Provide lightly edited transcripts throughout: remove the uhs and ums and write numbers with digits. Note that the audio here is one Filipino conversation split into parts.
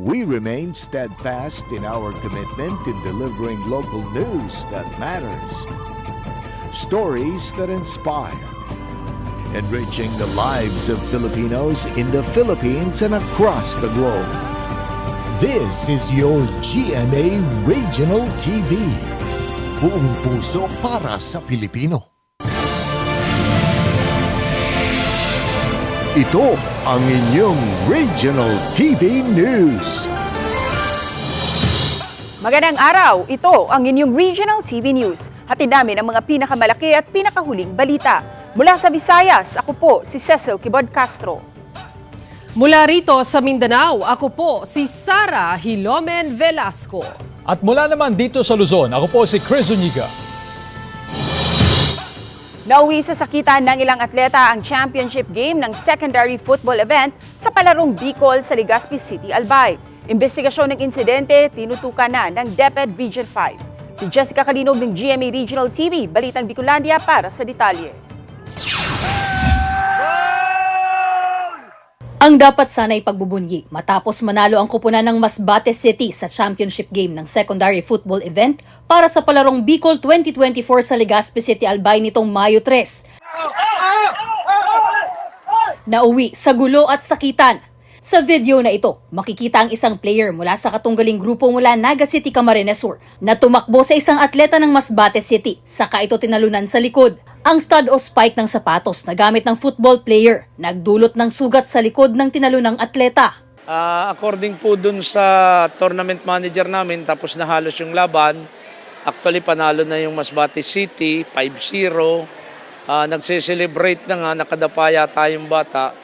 We remain steadfast in our commitment in delivering local news that matters, stories that inspire, enriching the lives of Filipinos in the Philippines and across the globe. This is your GMA Regional TV. Buong puso para sa Pilipino. Ito ang inyong Regional TV News. Magandang araw, ito ang inyong Regional TV News. Hatid namin ang mga pinakamalaki at pinakahuling balita. Mula sa Visayas, ako po si Cecil Kibod Castro. Mula rito sa Mindanao, ako po si Sara Hilomen Velasco. At mula naman dito sa Luzon, ako po si Chris Zuniga. Nauwi sa sakitan ng ilang atleta ang championship game ng secondary football event sa palarong Bicol sa Legazpi City, Albay. Investigasyon ng insidente, tinutukan na ng DepEd Region 5. Si Jessica Kalinog ng GMA Regional TV, Balitang Bicolandia para sa detalye. Ang dapat sana'y pagbubunyi matapos manalo ang kupunan ng Masbate City sa championship game ng secondary football event para sa palarong Bicol 2024 sa Legazpi City, Albay nitong Mayo 3. Nauwi sa gulo at sakitan. Sa video na ito, makikita ang isang player mula sa katunggaling grupo mula Naga City, Camarines Sur na tumakbo sa isang atleta ng Masbate City, saka ito tinalunan sa likod. Ang stud o spike ng sapatos na gamit ng football player nagdulot ng sugat sa likod ng tinalunang atleta. According po dun sa tournament manager namin, tapos na halos yung laban, actually panalo na yung Masbate City, 5-0. Nagse-celebrate na nga, nakadapa yata yung bata.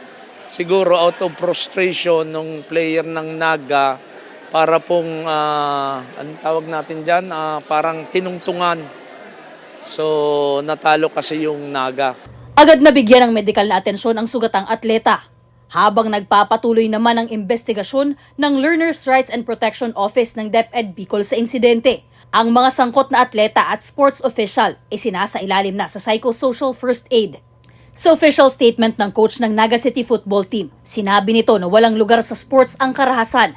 Siguro out of frustration ng player ng Naga para pong, anong tawag natin dyan, parang tinungtungan. So, natalo kasi yung Naga. Agad na bigyan ng medikal na atensyon ang sugatang atleta. Habang nagpapatuloy naman ang investigasyon ng Learners' Rights and Protection Office ng DepEd Bicol sa insidente. Ang mga sangkot na atleta at sports official isinasailalim na sa psychosocial first aid. Sa official statement ng coach ng Naga City football team, sinabi nito na walang lugar sa sports ang karahasan.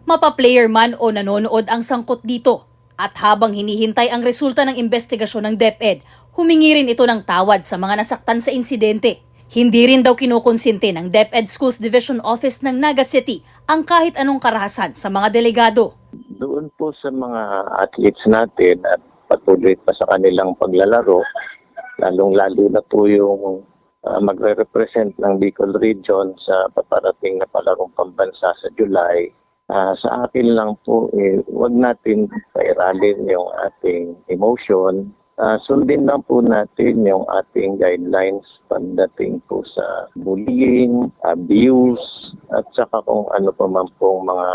Mapa-player man o nanonood ang sangkot dito. At habang hinihintay ang resulta ng investigasyon ng DepEd, humingi rin ito ng tawad sa mga nasaktan sa insidente. Hindi rin daw kinukonsinte ng DepEd Schools Division Office ng Naga City ang kahit anong karahasan sa mga delegado. Doon po sa mga athletes natin at patuloy pa sa kanilang paglalaro, lalong-lalo na po yung magre-represent ng Bicol Region sa paparating na palarong pambansa sa July. Sa akin lang po, huwag natin pairalin yung ating emotion. Sundin lang po natin yung ating guidelines pagdating po sa bullying, abuse, at saka kung ano pa man pong mga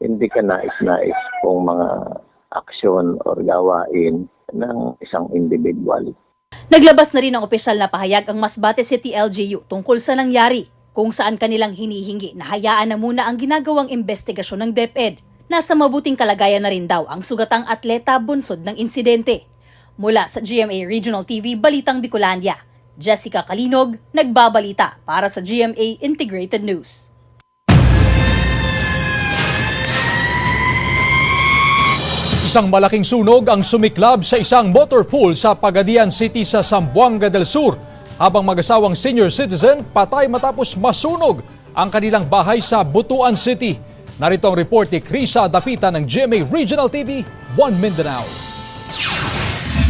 hindi ka nais-nais pong mga aksyon o gawain ng isang individual. Naglabas na rin ng opisyal na pahayag ang Masbate City LGU tungkol sa nangyari, kung saan kanilang hinihingi na hayaan na muna ang ginagawang investigasyon ng DepEd. Nasa mabuting kalagayan na rin daw ang sugatang atleta bunsod ng insidente. Mula sa GMA Regional TV, Balitang Bicolandia, Jessica Kalinog, nagbabalita para sa GMA Integrated News. Isang malaking sunog ang sumiklab sa isang motor pool sa Pagadian City sa Zamboanga del Sur. Habang mag-asawang senior citizen patay matapos masunog ang kanilang bahay sa Butuan City. Narito ang report ni Krisa Dapita ng GMA Regional TV, 1 Mindanao.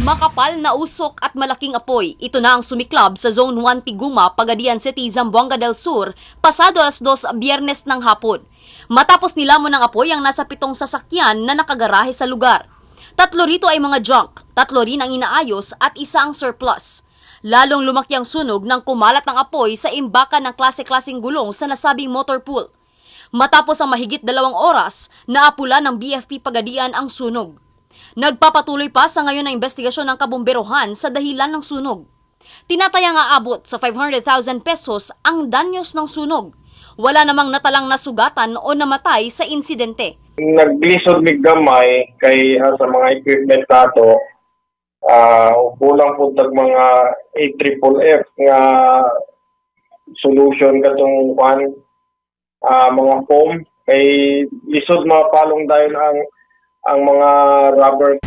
Makapal na usok at malaking apoy. Ito na ang sumiklab sa Zone 1 Tiguma, Pagadian City, Zamboanga del Sur, pasado alas 2 Biyernes ng hapon. Matapos nilamon ng apoy ang nasa 7 sasakyan na nakagarahe sa lugar. 3 rito ay mga junk, 3 rin ang inaayos at 1 ang surplus. Lalong lumaki ang sunog nang kumalat ng apoy sa imbakan ng klase-klaseng gulong sa nasabing motor pool. Matapos ang mahigit 2 oras, naapula ng BFP Pagadian ang sunog. Nagpapatuloy pa sa ngayon ang investigasyon ng kabomberohan sa dahilan ng sunog. Tinatayang aabot sa 500,000 pesos ang danyos ng sunog. Wala namang natalang nasugatan o namatay sa insidente. Naglisod mig gamay kay sa mga equipment nato, kulang po tag mga AFFF nga solution katong mga foam Kay lisod mapalong dahil ang mga rubber.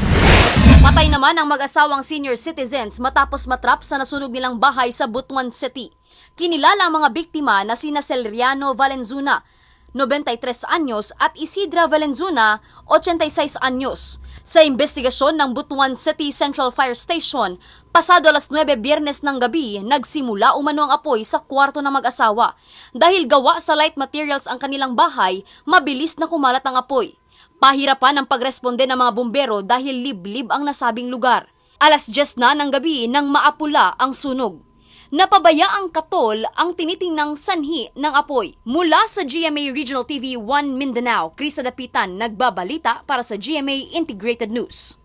Patay naman ang mag-asawang senior citizens matapos matrap sa nasunog nilang bahay sa Butuan City. Kinilala ang mga biktima na sina Celeriano Valenzuna, 93 anyos, at Isidra Valenzuna, 86 anyos. Sa investigasyon ng Butuan City Central Fire Station, pasado alas 9 Biyernes ng gabi, nagsimula umano ang apoy sa kwarto ng mag-asawa. Dahil gawa sa light materials ang kanilang bahay, mabilis na kumalat ang apoy. Pahirapan ang pagresponde ng mga bumbero dahil liblib ang nasabing lugar. Alas 10 na ng gabi nang maapula ang sunog. Napabayaang katol ang tinitingnang sanhi ng apoy. Mula sa GMA Regional TV 1 Mindanao, Krisa Dapitan, nagbabalita para sa GMA Integrated News.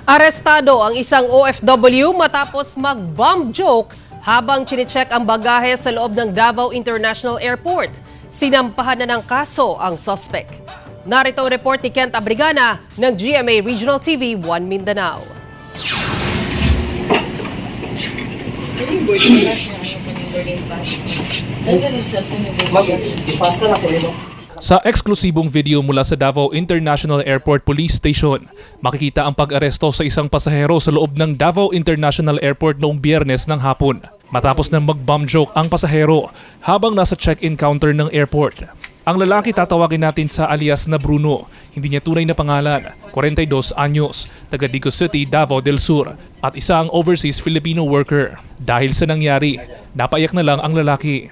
Arestado ang isang OFW matapos mag-bomb joke habang chinecheck ang bagahe sa loob ng Davao International Airport. Sinampahan na ng kaso ang suspect. Narito ang report ni Kent Abrigana ng GMA Regional TV 1 Mindanao. Sa eksklusibong video mula sa Davao International Airport Police Station, makikita ang pag-aresto sa isang pasahero sa loob ng Davao International Airport noong Biyernes ng hapon. Matapos na mag-bomb joke ang pasahero habang nasa check-in counter ng airport. Ang lalaki tatawagin natin sa alias na Bruno, hindi niya tunay na pangalan, 42 anyos, taga Digos City, Davao del Sur, at isang overseas Filipino worker. Dahil sa nangyari, napaiyak na lang ang lalaki.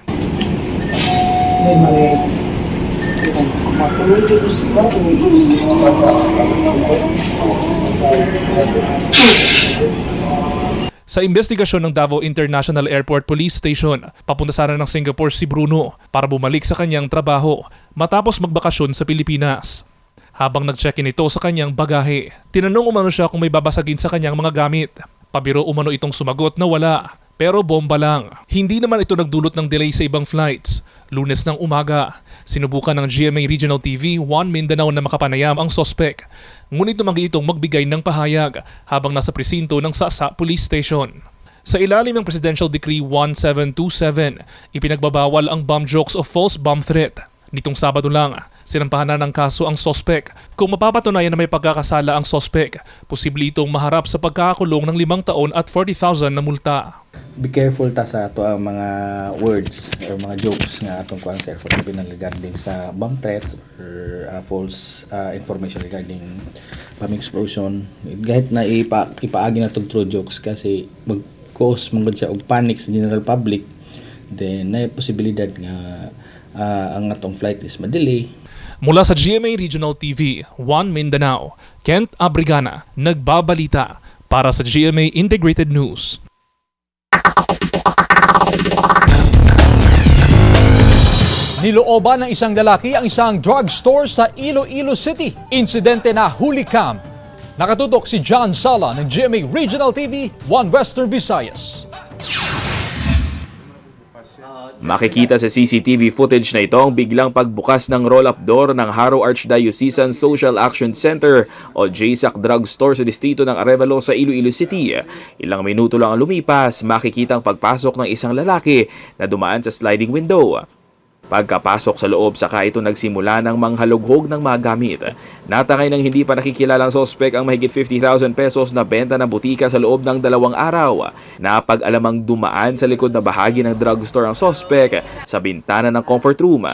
Sa investigasyon ng Davao International Airport Police Station, papunta sana ng Singapore si Bruno para bumalik sa kanyang trabaho matapos magbakasyon sa Pilipinas. Habang nag-check-in ito sa kanyang bagahe, tinanong umano siya kung may babasagin sa kanyang mga gamit. Pabiro umano itong sumagot na wala, pero bomba lang. Hindi naman ito nagdulot ng delay sa ibang flights. Lunes ng umaga, sinubukan ng GMA Regional TV 1 Mindanao na makapanayam ang sospek. Ngunit tumanggi itong magbigay ng pahayag habang nasa presinto ng Sasa Police Station. Sa ilalim ng Presidential Decree 1727, ipinagbabawal ang bomb jokes o false bomb threat. Nitong Sabado lang, sinampahan na ng kaso ang sospek. Kung mapapatunayan na may pagkakasala ang sospek, posible itong maharap sa pagkakakulong ng 5 taon at 40,000 na multa. Be careful ta sa ato ang mga words or mga jokes nga atong kuang cellphone regarding sa bomb threats or false information regarding bomb explosion. Kahit na ipaagi na tong true jokes kasi mag-cause mangod siya og panic sa general public, then na posibilidad nga ang atong flight is ma-delay. Mula sa GMA Regional TV 1 Mindanao, Kent Abrigana, nagbabalita para sa GMA Integrated News. Nilooban ng isang lalaki ang isang drugstore sa Iloilo City. Insidente na huli cam. Nakatutok si John Sala ng GMA Regional TV 1 Western Visayas. Makikita sa CCTV footage na ito ang biglang pagbukas ng roll-up door ng Haro Archdiocesan Social Action Center o JSAC Drugstore sa distrito ng Arevalo sa Iloilo City. Ilang minuto lang ang lumipas, makikita ang pagpasok ng isang lalaki na dumaan sa sliding window. Pagkapasok sa loob, saka ito nagsimula ng manghalughog ng mga gamit. Natangay ng hindi pa nakikilalang sospek ang mahigit 50,000 pesos na benta ng butika sa loob ng 2 araw. Napag-alamang dumaan sa likod na bahagi ng drugstore ang sospek sa bintana ng comfort room.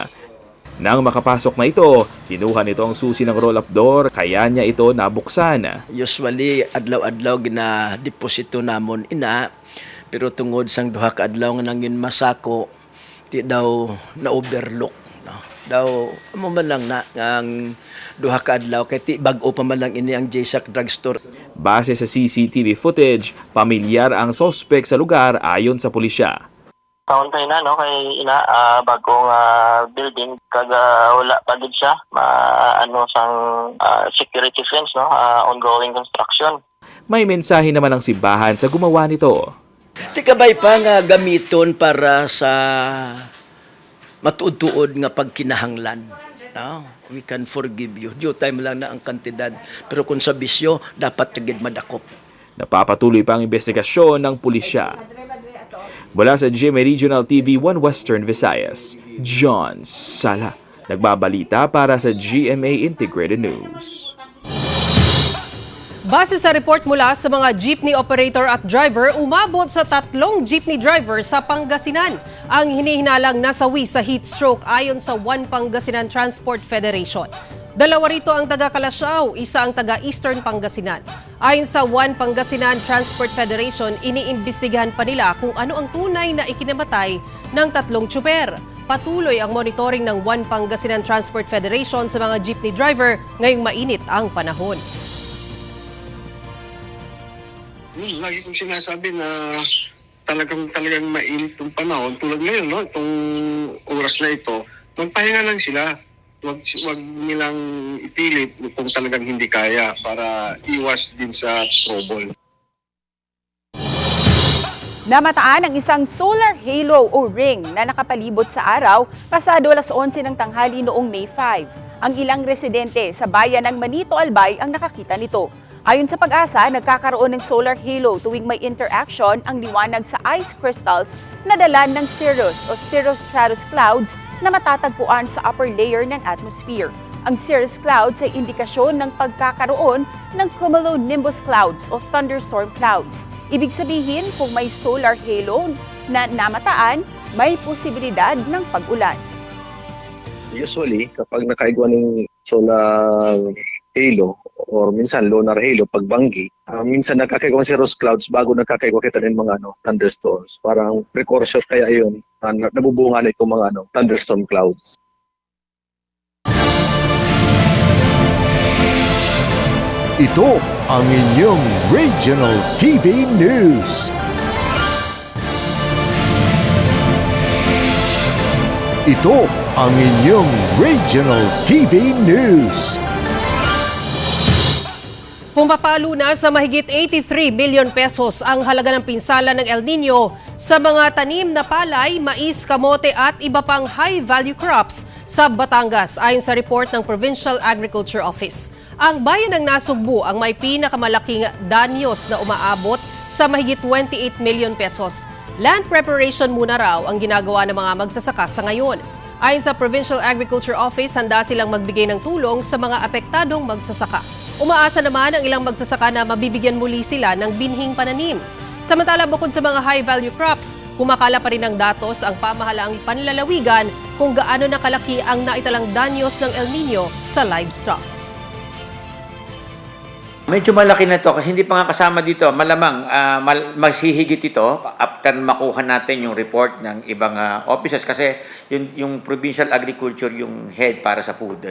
Nang makapasok na ito, kinuha nito ang susi ng roll-up door, kaya niya ito nabuksan. Usually, adlaw-adlaw gina-deposito namon ina, pero tungod sang duha ka adlaw nga nangin masako, di daw na-overlook. No? Daw, mo man lang na ang duha ka adlaw, kaya ti bag-o pa man lang ini ang JSAC Drugstore. Base sa CCTV footage, pamilyar ang sospek sa lugar ayon sa pulisya. Taon tayo na, no? Kay bagong building, kaga wala pa din siya. Sang security fence, no? Ongoing construction. May mensahe naman ang simbahan sa gumawa nito. Tikabay pa nga gamiton para sa matuod-tuod nga pagkinahanglan. No? We can forgive you. Due time lang na ang kantidad. Pero kung sa bisyo, dapat kagid madakop. Napapatuloy pa ang investigasyon ng pulisya. Mula sa GMA Regional TV 1 Western Visayas, John Sala, nagbabalita para sa GMA Integrated News. Base sa report mula sa mga jeepney operator at driver, umabot sa 3 jeepney driver sa Pangasinan ang hinihinalang nasawi sa heat stroke ayon sa One Pangasinan Transport Federation. 2 rito ang taga Kalasyaw, isa ang taga Eastern Pangasinan. Ayon sa One Pangasinan Transport Federation, iniimbestigahan pa nila kung ano ang tunay na ikinamatay ng 3 tsuper. Patuloy ang monitoring ng One Pangasinan Transport Federation sa mga jeepney driver ngayong mainit ang panahon. Lagi kong sinasabi na talagang mainit yung panahon. Tulad ngayon, no? Itong oras na ito, magpahinga lang sila. Wag nilang ipilit kung talagang hindi kaya para iwas din sa trouble. Namataan ang isang solar halo o ring na nakapalibot sa araw pasado 11:11 ng tanghali noong May 5. Ang ilang residente sa bayan ng Manito Albay ang nakakita nito. Ayon sa Pag-asa, nagkakaroon ng solar halo tuwing may interaction ang liwanag sa ice crystals na dala ng cirrus o cirrostratus clouds na matatagpuan sa upper layer ng atmosphere. Ang cirrus clouds ay indikasyon ng pagkakaroon ng cumulonimbus clouds o thunderstorm clouds. Ibig sabihin, kung may solar halo na namataan, may posibilidad ng pag-ulan. Usually, kapag nakaigwa ng solar halo or minsan lunar halo, pagbanggi, minsan nakakaigwa ng cirrus clouds bago nakakaigwa kita ng mga thunderstorms. Parang precursor kaya yun, nabubunga na itong mga thunderstorm clouds. Ito ang inyong Regional TV News. Ito ang inyong Regional TV News. Pumapalo na sa mahigit 83 billion pesos ang halaga ng pinsala ng El Nino sa mga tanim na palay, mais, kamote at iba pang high-value crops sa Batangas ayon sa report ng Provincial Agriculture Office. Ang bayan ng Nasugbu ang may pinakamalaking danyos na umaabot sa mahigit 28 million pesos. Land preparation muna raw ang ginagawa ng mga magsasaka sa ngayon. Ayon sa Provincial Agriculture Office, handa silang magbigay ng tulong sa mga apektadong magsasaka. Umaasa naman ang ilang magsasaka na mabibigyan muli sila ng binhing pananim. Samantala, bukod sa mga high-value crops, kumakala pa rin ng datos ang pamahalaang panlalawigan kung gaano nakalaki ang naitalang danyos ng El Nino sa livestock. Medyo malaki na ito kasi hindi pa nga kasama dito. Malamang maghihigit ito after makuha natin yung report ng ibang officers kasi yung Provincial Agriculture yung head para sa food.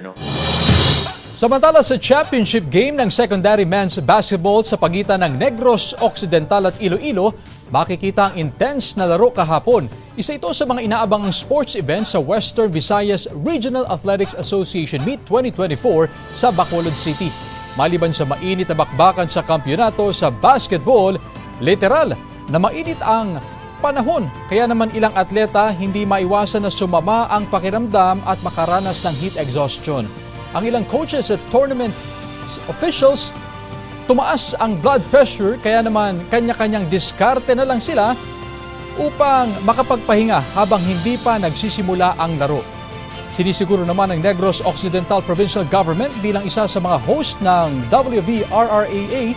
Samantala sa championship game ng secondary men's basketball sa pagitan ng Negros Occidental at Iloilo, makikita ang intense na laro kahapon. Isa ito sa mga inaabangang sports event sa Western Visayas Regional Athletics Association Meet 2024 sa Bacolod City. Maliban sa mainit na bakbakan sa kampyonato sa basketball, literal na mainit ang panahon. Kaya naman ilang atleta hindi maiwasan na sumama ang pakiramdam at makaranas ng heat exhaustion. Ang ilang coaches at tournament officials, tumaas ang blood pressure kaya naman kanya-kanyang diskarte na lang sila upang makapagpahinga habang hindi pa nagsisimula ang laro. Sinisiguro naman ng Negros Occidental Provincial Government bilang isa sa mga host ng WVRRAA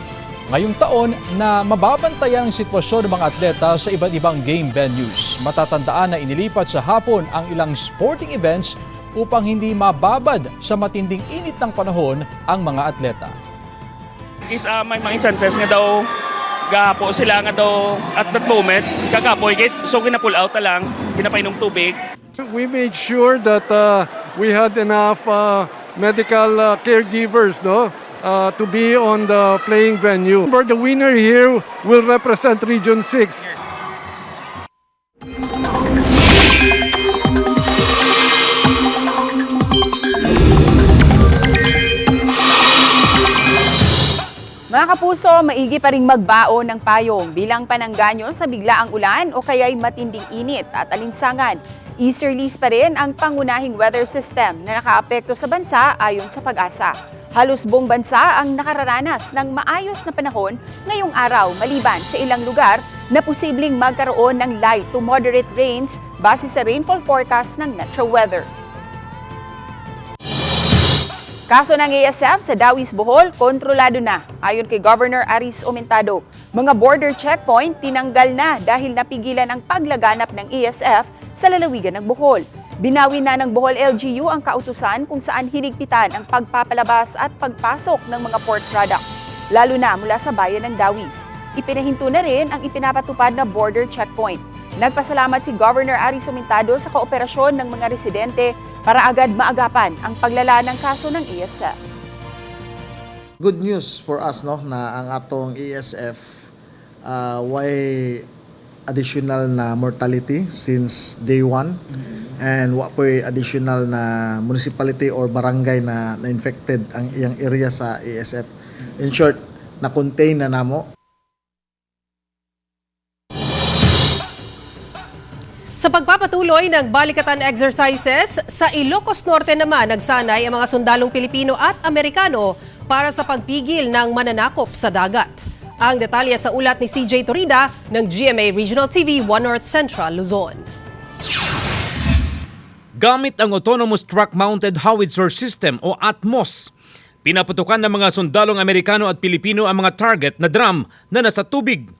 ngayong taon na mababantayan ang sitwasyon ng mga atleta sa iba't ibang game venues. Matatandaan na inilipat sa hapon ang ilang sporting events upang hindi mababad sa matinding init ng panahon ang mga atleta. May mga instances nga daw gapo sila nga daw at that moment kagapoy kit so gina-pull out na lang, ginapainom tubig. We made sure that we had enough medical caregivers to be on the playing venue. The winner here will represent Region 6. Mga kapuso, maigi pa ring magbaon ng payong bilang panangganyo sa biglaang ulan o kaya'y matinding init at alinsangan. Easterlies pa rin ang pangunahing weather system na nakaapekto sa bansa ayon sa Pag-asa. Halos buong bansa ang nakararanas ng maayos na panahon ngayong araw maliban sa ilang lugar na posibleng magkaroon ng light to moderate rains base sa rainfall forecast ng Metro Weather. Kaso ng ASF sa Dawis, Bohol, kontrolado na. Ayon kay Governor Aris Omentado, mga border checkpoint tinanggal na dahil napigilan ang paglaganap ng ASF sa lalawigan ng Bohol. Binawi na ng Bohol LGU ang kautusan kung saan hinigpitan ang pagpapalabas at pagpasok ng mga pork products, lalo na mula sa bayan ng Dawis. Ipinahinto na rin ang ipinapatupad na border checkpoint. Nagpasalamat si Governor Aris Omentado sa kooperasyon ng mga residente para agad maagapan ang paglala ng kaso ng ASF. Good news for us no na ang atong ASF way additional na mortality since day 1 and wa po additional na municipality or barangay na infected ang iyang area sa ASF. In short, na-contain na namo. Sa pagpapatuloy ng balikatan exercises, sa Ilocos Norte naman nagsanay ang mga sundalong Pilipino at Amerikano para sa pagpigil ng mananakop sa dagat. Ang detalye sa ulat ni CJ Torida ng GMA Regional TV 1 North Central, Luzon. Gamit ang Autonomous Truck-Mounted Howitzer System o ATMOS, pinaputukan ng mga sundalong Amerikano at Pilipino ang mga target na drum na nasa tubig.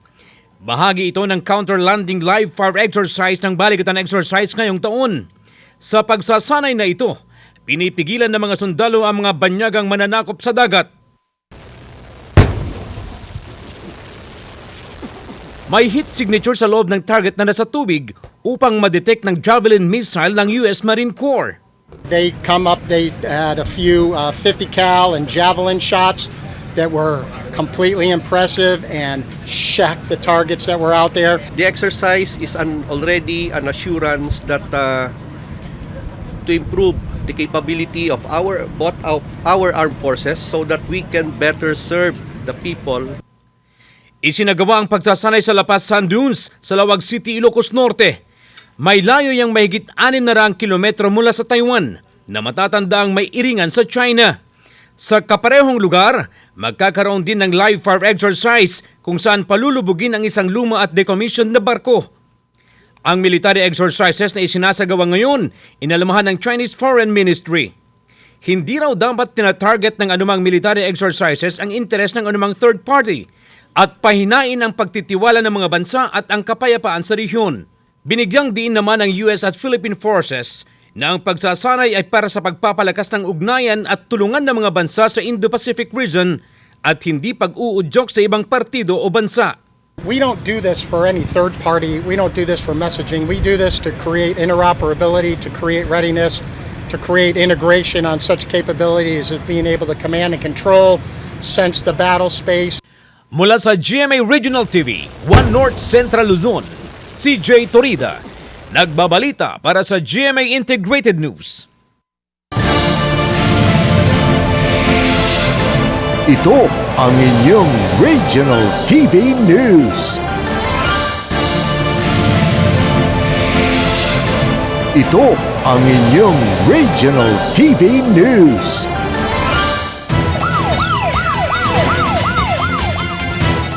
Bahagi ito ng counter-landing live fire exercise ng balikatan exercise ngayong taon. Sa pagsasanay na ito, pinipigilan ng mga sundalo ang mga banyagang mananakop sa dagat. May heat signature sa loob ng target na nasa tubig upang ma-detect ng Javelin missile ng US Marine Corps. They come up, they had a few 50 cal and Javelin shots that were completely impressive and shocked the targets that were out there. The exercise is already an assurance that to improve the capability of our armed forces so that we can better serve the people. Isinagawa ang pagsasanay sa Lapas Sand Dunes sa Lawag City, Ilocos Norte. May layo yang mahigit 600 kilometro mula sa Taiwan na matatandaang may iringan sa China. Sa kaparehong lugar, magkakaroon din ng live fire exercise kung saan palulubugin ang isang luma at decommissioned na barko. Ang military exercises na isinasagawa ngayon, inalamahan ng Chinese Foreign Ministry. Hindi raw dapat tina-target ng anumang military exercises ang interes ng anumang third party at pahinain ang pagtitiwala ng mga bansa at ang kapayapaan sa rehiyon. Binigyang diin naman ng US at Philippine forces na ang pagsasanay ay para sa pagpapalakas ng ugnayan at tulungan ng mga bansa sa Indo-Pacific region at hindi pag-uudyok sa ibang partido o bansa. We don't do this for any third party. We don't do this for messaging. We do this to create interoperability, to create readiness, to create integration on such capabilities as being able to command and control, sense the battle space. Mula sa GMA Regional TV, 1 North Central Luzon, CJ Torida, nagbabalita para sa GMA Integrated News. Ito ang inyong Regional TV News. Ito ang inyong Regional TV News.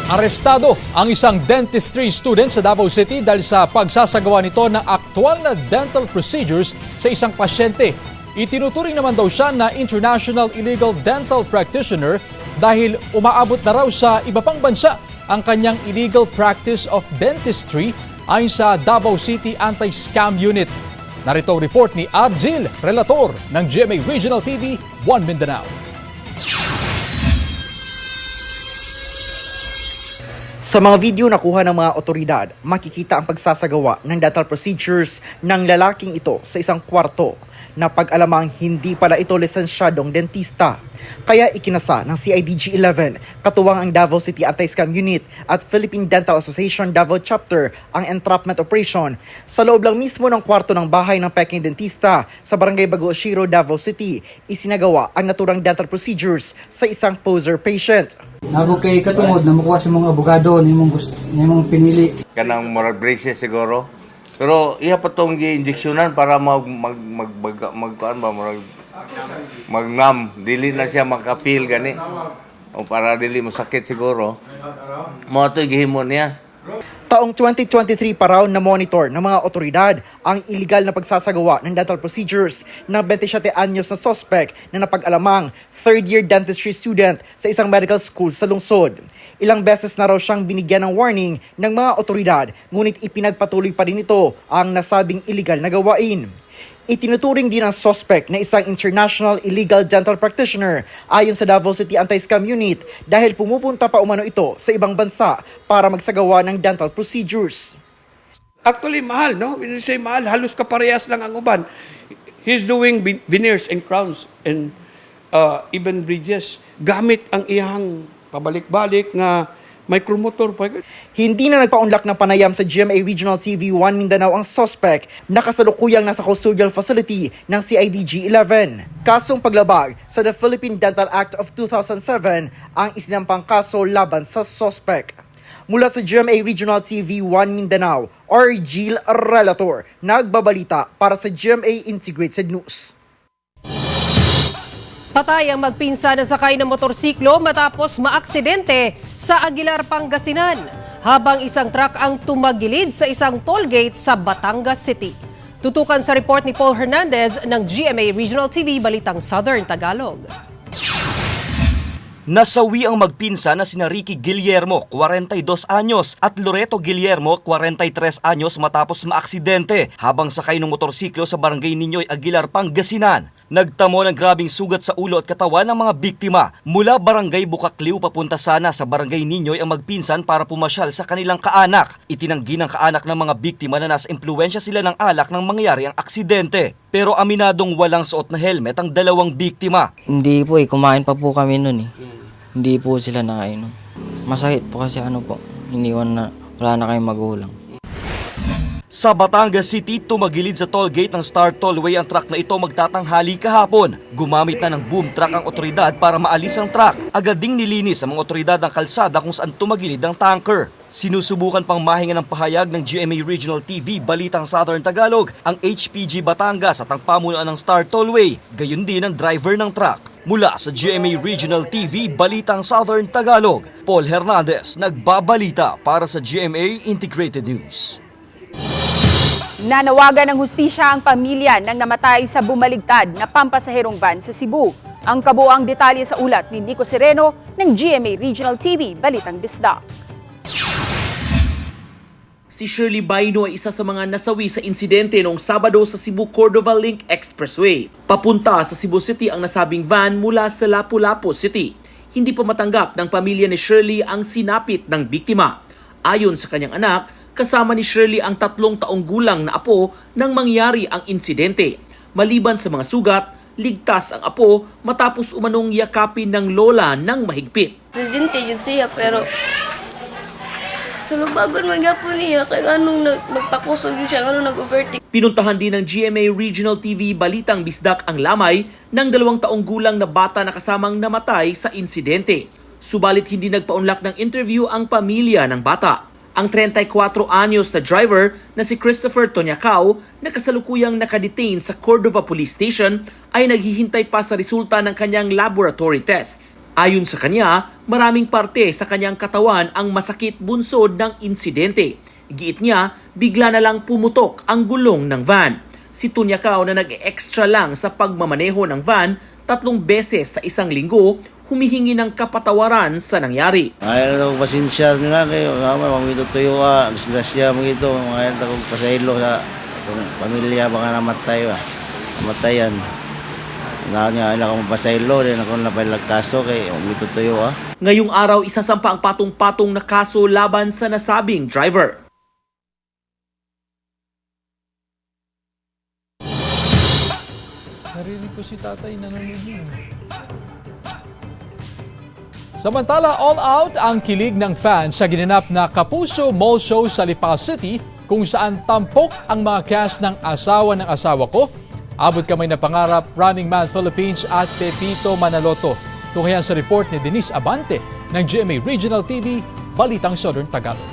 Arestado ang isang dentistry student sa Davao City dahil sa pagsasagawa nito ng aktwal na dental procedures sa isang pasyente. Itinuturing naman daw siya na international illegal dental practitioner dahil umaabot na raw sa iba pang bansa ang kanyang illegal practice of dentistry ayon sa Davao City Anti-Scam Unit. Narito ang report ni Arjil, relator ng GMA Regional TV 1 Mindanao. Sa mga video na kuha ng mga otoridad, makikita ang pagsasagawa ng dental procedures ng lalaking ito sa isang kwarto na pag-alamang hindi pala ito lisensyadong dentista. Kaya ikinasa ng CIDG-11, katuwang ang Davao City Anti-Scam Unit at Philippine Dental Association Davao Chapter ang entrapment operation sa loob lang mismo ng kwarto ng bahay ng peking dentista sa Barangay Baguoshiro, Davao City. Isinagawa ang naturang dental procedures sa isang poser patient. Nabo kay katungod na makuha sa mga abogado nimong pinili. Kanang moral braces siguro. Pero iya pa tong gi-injeksyonan para magnam, dili na siya maka-feel gani. O para dili mo sakit siguro. Mo to gihimo niya. Taong 2023 pa raw na monitor ng mga otoridad ang iligal na pagsasagawa ng dental procedures ng 27 anyos na suspect na napag-alamang third-year dentistry student sa isang medical school sa lungsod. Ilang beses na raw siyang binigyan ng warning ng mga otoridad, ngunit ipinagpatuloy pa rin ito ang nasabing iligal na gawain. Itinuturing din ang suspect na isang international illegal dental practitioner ayon sa Davao City Anti-Scam Unit dahil pumupunta pa umano ito sa ibang bansa para magsagawa ng dental procedures. Actually, mahal, no? When you say mahal, halos kaparehas lang ang uban. He's doing veneers and crowns and even bridges gamit ang iyang pabalik-balik na micromotor pa. Hindi na nagpaunlak ng panayam sa GMA Regional TV 1 Mindanao ang suspect na kasalukuyang nasa custodial facility ng CIDG-11. Kasong paglabag sa the Philippine Dental Act of 2007 ang isinampang kaso laban sa suspect. Mula sa GMA Regional TV 1 Mindanao, Argil Relator, nagbabalita para sa GMA Integrated News. Patay ang magpinsan na sakay ng motorsiklo matapos maaksidente sa Aguilar, Pangasinan, habang isang truck ang tumagilid sa isang tollgate sa Batangas City. Tutukan sa report ni Paul Hernandez ng GMA Regional TV Balitang Southern Tagalog. Nasawi ang magpinsan na sina Ricky Guillermo, 42 anyos, at Loreto Guillermo, 43 anyos matapos maaksidente habang sakay ng motorsiklo sa Barangay Ninyoy, Aguilar, Pangasinan. Nagtamo ng grabing sugat sa ulo at katawan ng mga biktima. Mula Barangay Bukakliw papunta sana sa Barangay Ninyoy ang magpinsan para pumasyal sa kanilang kaanak. Itinanggi ng kaanak ng mga biktima na nasa impluwensya sila ng alak nang mangyari ang aksidente. Pero aminadong walang suot na helmet ang dalawang biktima. Hindi po kumain pa po kami nun Hindi po sila nakainom. Masakit po kasi iniwan na wala na kayong magulang. Sa Batangas City, tumagilid sa tollgate ng Star Tollway ang truck na ito magtatanghali kahapon. Gumamit na ng boom truck ang otoridad para maalis ang truck. Agad ding nilinis ang mga otoridad ng kalsada kung saan tumagilid ang tanker. Sinusubukan pang mahinga ng pahayag ng GMA Regional TV Balitang Southern Tagalog ang HPG Batangas at ang pamunuan ng Star Tollway, gayon din ang driver ng truck. Mula sa GMA Regional TV Balitang Southern Tagalog, Paul Hernandez nagbabalita para sa GMA Integrated News. Nanawagan ng hustisya ang pamilya ng namatay sa bumaligtad na pampasaherong van sa Cebu. Ang kabuuang detalye sa ulat ni Nico Sereno ng GMA Regional TV Balitang Bisdak. Si Shirley Baino ay isa sa mga nasawi sa insidente noong Sabado sa Cebu-Cordova Link Expressway. Papunta sa Cebu City ang nasabing van mula sa Lapu-Lapu City. Hindi pa matanggap ng pamilya ni Shirley ang sinapit ng biktima. Ayon sa kanyang anak, kasama ni Shirley ang 3 taong gulang na apo nang mangyari ang insidente. Maliban sa mga sugat, ligtas ang apo matapos umanong yakapin ng lola ng mahigpit. Insidente yun siya pero sa lubagon magyapon niya kay anong nagpakusog yun siya, anong nag-overtake. Pinuntahan din ng GMA Regional TV Balitang Bisdak ang lamay ng 2 taong gulang na bata na kasamang namatay sa insidente. Subalit hindi nagpaunlak ng interview ang pamilya ng bata. Ang 34 anyos na driver na si Christopher Tonyacao na kasalukuyang nakadetain sa Cordova Police Station ay naghihintay pa sa resulta ng kanyang laboratory tests. Ayon sa kanya, maraming parte sa kanyang katawan ang masakit bunsod ng insidente. Giit niya, bigla na lang pumutok ang gulong ng van. Si Tonyacao na nag-extra lang sa pagmamaneho ng van 3 beses sa isang linggo, humihingi ng kapatawaran sa nangyari. Ay na pasensya nga kayo, mamito tuyo disgrasya mo ito, mga takong pasaylo sa pamilya baka namatay namatayan. Na nga ila kong pasaylo din ako napalag kaso kay mamito tuyo Ngayong araw isasampa ang patong-patong na kaso laban sa nasabing driver. Narinig ko si tatay nanonood yun. Samantala, all out ang kilig ng fans sa ginanap na Kapuso Mall Show sa Lipa City kung saan tampok ang mga cast ng Asawa ng Asawa Ko, Abot Kamay na Pangarap, Running Man Philippines at Pepito Manaloto. Tunghayan sa report ni Denise Abante ng GMA Regional TV, Balitang Southern Tagalog.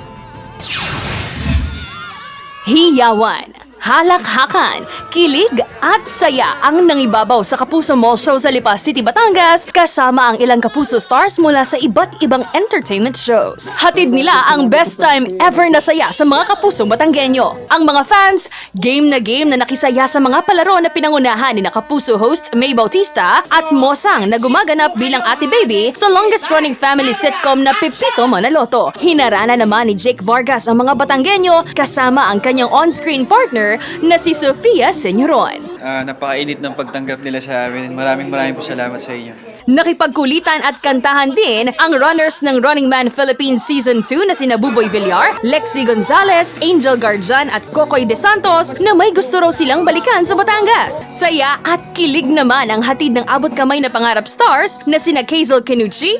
Hiyawan, halakhakan, kilig at saya ang nangibabaw sa Kapuso Mall Show sa Lipa City, Batangas kasama ang ilang Kapuso stars mula sa iba't ibang entertainment shows. Hatid nila ang best time ever na saya sa mga Kapuso Batanggenyo. Ang mga fans, game na nakisaya sa mga palaro na pinangunahan ni na Kapuso host May Bautista at Mosang na gumaganap bilang Ate Baby sa longest running family sitcom na Pepito Manaloto. Hinarana naman ni Jake Vargas ang mga Batanggenyo kasama ang kanyang on-screen partner na si Sofia Senyoron. Napakainit ng pagtanggap nila sa amin. Maraming po salamat sa inyo. Nakipagkulitan at kantahan din ang runners ng Running Man Philippines Season 2 na sina Buboy Villar, Lexi Gonzalez, Angel Garjan at Kokoy De Santos na may gusto raw silang balikan sa Batangas. Saya at kilig naman ang hatid ng abot kamay na pangarap stars na sina Kazel Canucci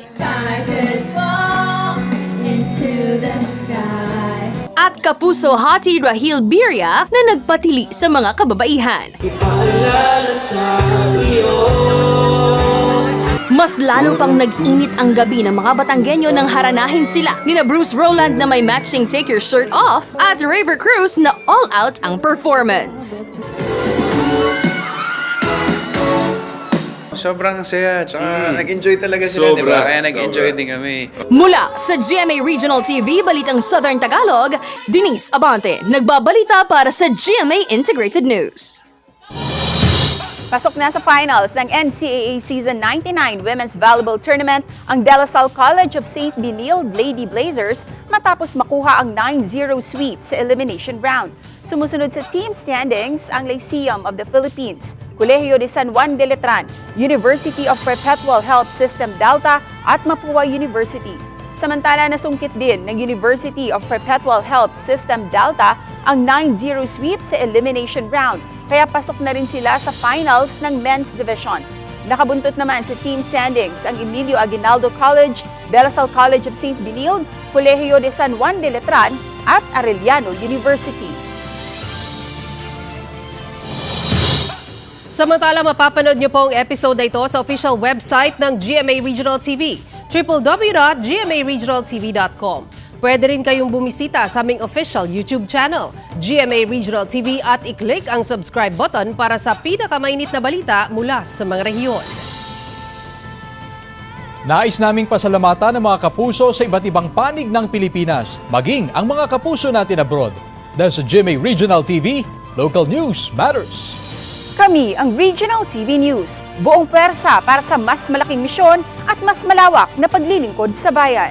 at Kapuso hottie Rahil Birria na nagpatili sa mga kababaihan. Mas lalo pang nag-init ang gabi ng mga Batanggenyo nang haranahin sila ni na Bruce Roland na may matching Take Your Shirt Off at Raver Cruz na all out ang performance. Sobrang saya, tsaka nag-enjoy talaga sila, di ba? Kaya nag-enjoy din kami. Mula sa GMA Regional TV, Balitang Southern Tagalog, Denise Abante, nagbabalita para sa GMA Integrated News. Pasok na sa finals ng NCAA Season 99 Women's Volleyball Tournament ang De La Salle College of St. Benilde Lady Blazers matapos makuha ang 9-0 sweep sa elimination round. Sumusunod sa team standings ang Lyceum of the Philippines, Colegio de San Juan de Letran, University of Perpetual Health System Delta at Mapua University. Samantala nasungkit din ng University of Perpetual Health System Delta ang 9-0 sweep sa elimination round. Kaya pasok na rin sila sa finals ng men's division. Nakabuntot naman sa team standings ang Emilio Aguinaldo College, De La Salle College of St. Benilde, Colegio de San Juan de Letran at Arellano University. Samantala, mapapanood niyo po ang episode na ito sa official website ng GMA Regional TV, www.gmaregionaltv.com. Pwede rin kayong bumisita sa aming official YouTube channel, GMA Regional TV, at i-click ang subscribe button para sa pinakamainit na balita mula sa mga rehiyon. Nais naming pasalamatan ng mga kapuso sa iba't ibang panig ng Pilipinas, maging ang mga kapuso natin abroad. Dahil sa GMA Regional TV, local news matters. Kami ang Regional TV News, buong pwersa para sa mas malaking misyon at mas malawak na paglilingkod sa bayan.